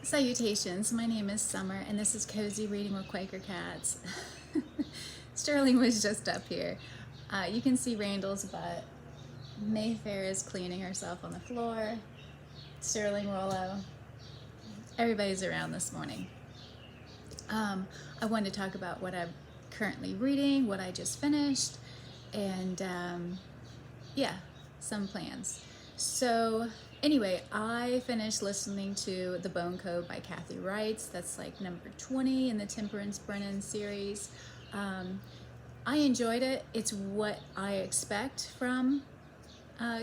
Salutations, my name is Summer and this is Cozy Reading with Quaker Cats. Sterling was just up here. You can see Randall's butt. Mayfair is cleaning herself on the floor. Sterling Rollo. Everybody's around this morning. I wanted to talk about what I'm currently reading, what I just finished, and yeah, some plans. So anyway, I finished listening to The Bone Code by Kathy Wrights. That's like number 20 in the Temperance Brennan series. I enjoyed it. It's what I expect from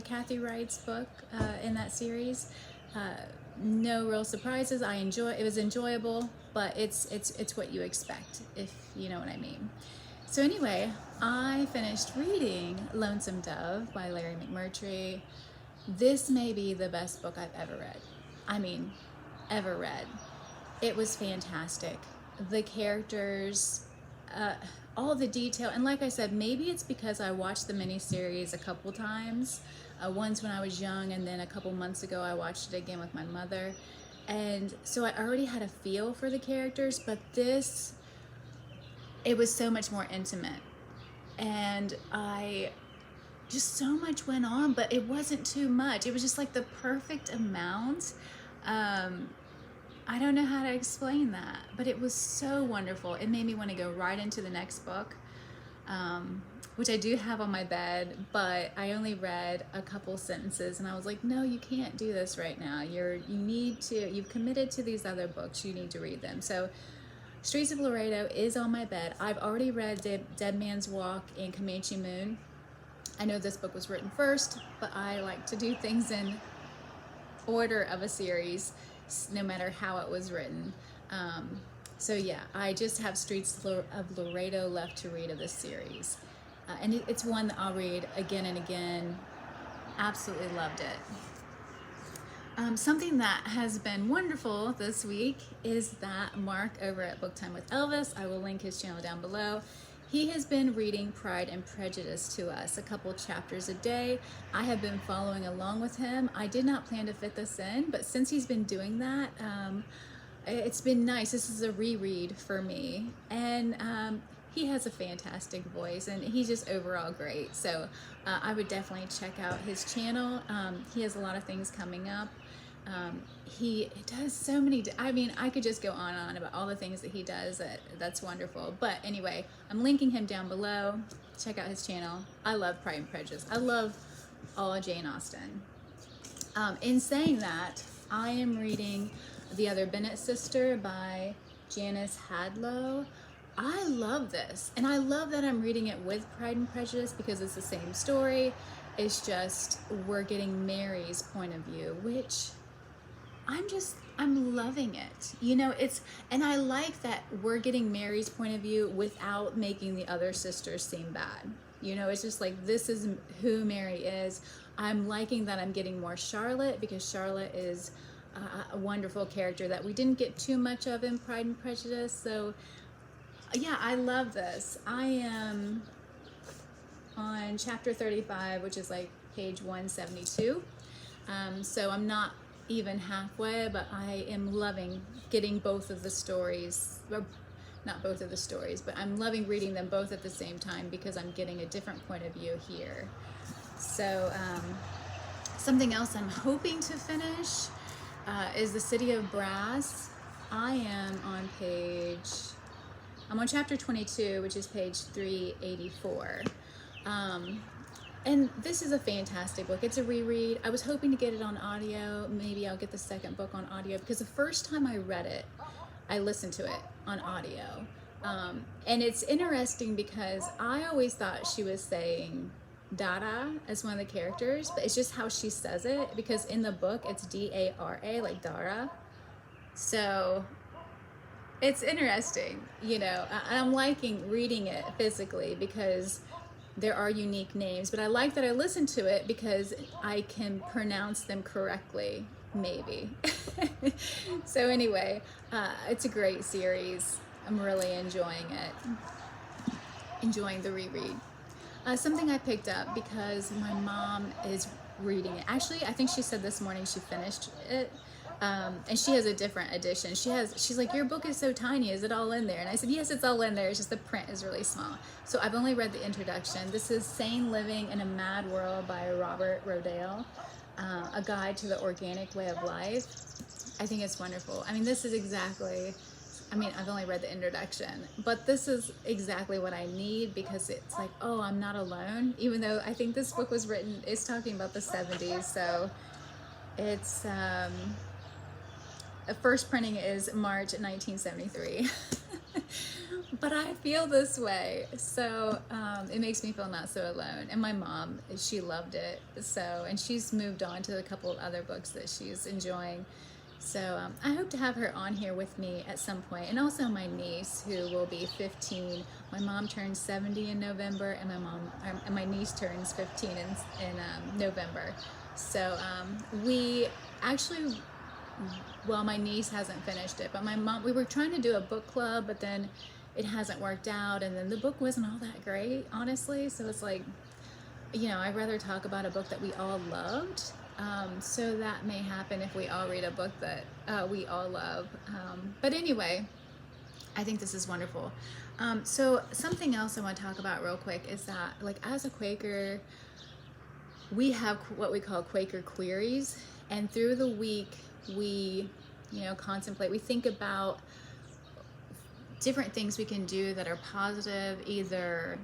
Kathy Wright's book in that series. No real surprises. It was enjoyable, but it's what you expect, if you know what I mean. So anyway, I finished reading Lonesome Dove by Larry McMurtry. This may be the best book I've ever read. I mean, ever read. It was fantastic. The characters, all the detail, and like I said, maybe it's because I watched the miniseries a couple times. Once when I was young, and then a couple months ago I watched it again with my mother. And so I already had a feel for the characters, but it was so much more intimate. And just so much went on, but it wasn't too much. It was just like the perfect amount. I don't know how to explain that, but it was so wonderful. It made me want to go right into the next book, which I do have on my bed, but I only read a couple sentences and I was like, no, you can't do this right now. You've committed to these other books. You need to read them. So Streets of Laredo is on my bed. I've already read Dead Man's Walk and Comanche Moon. I know this book was written first, but I like to do things in order of a series, no matter how it was written. So yeah, I just have Streets of Laredo left to read of this series. And it's one that I'll read again and again. Absolutely loved it. Something that has been wonderful this week is that Mark over at Book Time with Elvis, I will link his channel down below. He has been reading Pride and Prejudice to us, a couple chapters a day. I have been following along with him. I did not plan to fit this in, but since he's been doing that, it's been nice. This is a reread for me. And he has a fantastic voice and he's just overall great. So I would definitely check out his channel. He has a lot of things coming up. He does so many, I could just go on and on about all the things that he does. That's wonderful. But anyway, I'm linking him down below. Check out his channel. I love Pride and Prejudice. I love all of Jane Austen. In saying that, I am reading The Other Bennett Sister by Janice Hadlow. I love this, and I love that I'm reading it with Pride and Prejudice because it's the same story. It's just we're getting Mary's point of view, which I'm loving it. You know, and I like that we're getting Mary's point of view without making the other sisters seem bad. You know, it's just like, this is who Mary is. I'm liking that I'm getting more Charlotte, because Charlotte is a wonderful character that we didn't get too much of in Pride and Prejudice. So yeah, I love this. I am on chapter 35, which is like page 172. So I'm not even halfway, but I am loving getting both of the stories, or not both of the stories, but I'm loving reading them both at the same time because I'm getting a different point of view here. So something else I'm hoping to finish is The City of Brass. I'm on chapter 22, which is page 384. And this is a fantastic book. It's a reread. I was hoping to get it on audio. Maybe I'll get the second book on audio, because the first time I read it, I listened to it on audio. And it's interesting because I always thought she was saying Dada as one of the characters, but it's just how she says it, because in the book it's D-A-R-A, like Dara. So it's interesting, you know. I'm liking reading it physically because there are unique names, but I like that I listened to it because I can pronounce them correctly, maybe. So anyway, it's a great series. I'm really enjoying it, enjoying the reread. Something I picked up because my mom is reading it. Actually, I think she said this morning she finished it. And she has a different edition. She's like, your book is so tiny. Is it all in there? And I said, yes, it's all in there. It's just the print is really small. So I've only read the introduction. This is Sane Living in a Mad World by Robert Rodale, a guide to the organic way of life. I think it's wonderful. I mean, this is exactly, I mean, I've only read the introduction, but this is exactly what I need, because it's like, oh, I'm not alone. Even though I think this book was written, it's talking about the 70s. So it's, the first printing is March 1973. But I feel this way, so it makes me feel not so alone. And my mom, she loved it, so, and she's moved on to a couple of other books that she's enjoying. So I hope to have her on here with me at some point. And also my niece, who will be 15. My mom turns 70 in November, and my niece turns 15 in November. So we actually, well, my niece hasn't finished it, but my mom, we were trying to do a book club, but then it hasn't worked out, and then the book wasn't all that great, honestly. So it's like, you know, I'd rather talk about a book that we all loved. So that may happen if we all read a book that we all love. But anyway, I think this is wonderful. So something else I want to talk about real quick is that, like, as a Quaker, we have what we call Quaker queries, and through the week we, you know, contemplate, we think about different things we can do that are positive, either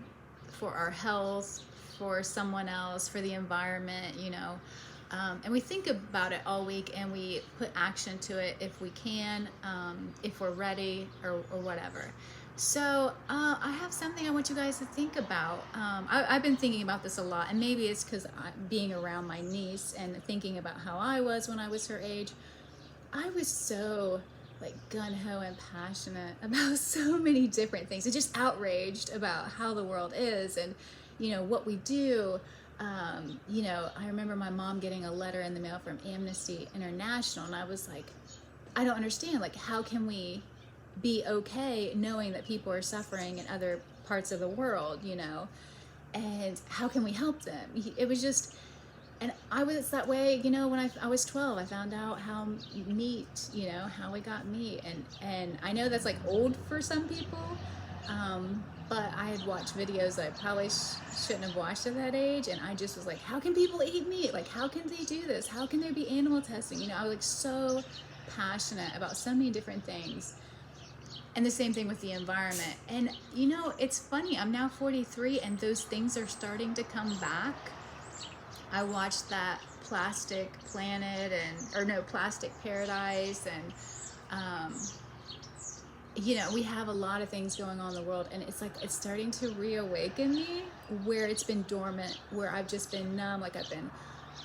for our health, for someone else, for the environment, you know. And we think about it all week, and we put action to it if we can, if we're ready, or whatever. So I have something I want you guys to think about. I've been thinking about this a lot, and maybe it's because being around my niece and thinking about how I was when I was her age. I was so, like, gung-ho and passionate about so many different things, and just outraged about how the world is, and, you know, what we do. You know, I remember my mom getting a letter in the mail from Amnesty International, and I was like, I don't understand, like, how can we be okay knowing that people are suffering in other parts of the world, you know, and how can we help them? It was just, and I was that way, you know, when I was 12, I found out how meat, you know, how we got meat, and I know that's like old for some people, but I had watched videos that I probably shouldn't have watched at that age, and I just was like, how can people eat meat? Like, how can they do this? How can there be animal testing? You know, I was like so passionate about so many different things. And the same thing with the environment. And, you know, it's funny, I'm now 43, and those things are starting to come back. I watched that Plastic Planet, Plastic Paradise, and you know, we have a lot of things going on in the world, and it's like, it's starting to reawaken me where it's been dormant, where I've just been numb, like I've been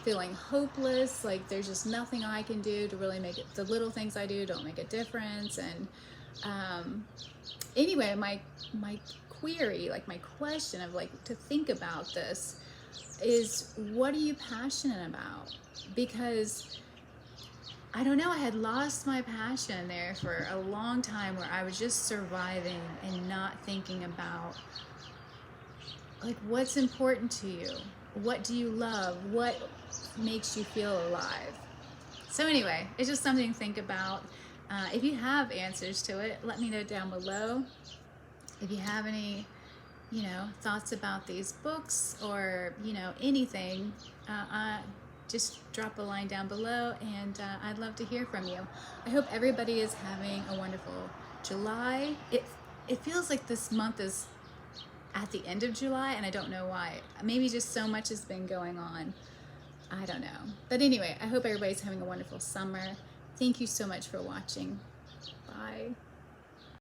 feeling hopeless, like there's just nothing I can do to really make it, the little things I do don't make a difference. And anyway, my query, like my question of, like, to think about this is, what are you passionate about? Because I don't know, I had lost my passion there for a long time, where I was just surviving and not thinking about, like, what's important to you? What do you love? What makes you feel alive? So anyway, it's just something to think about. If you have answers to it, let me know down below. If you have any, you know, thoughts about these books, or, you know, anything, just drop a line down below, and I'd love to hear from you. I hope everybody is having a wonderful July. It feels like this month is at the end of July, and I don't know why. Maybe just so much has been going on. I don't know. But anyway, I hope everybody's having a wonderful summer. Thank you so much for watching. Bye.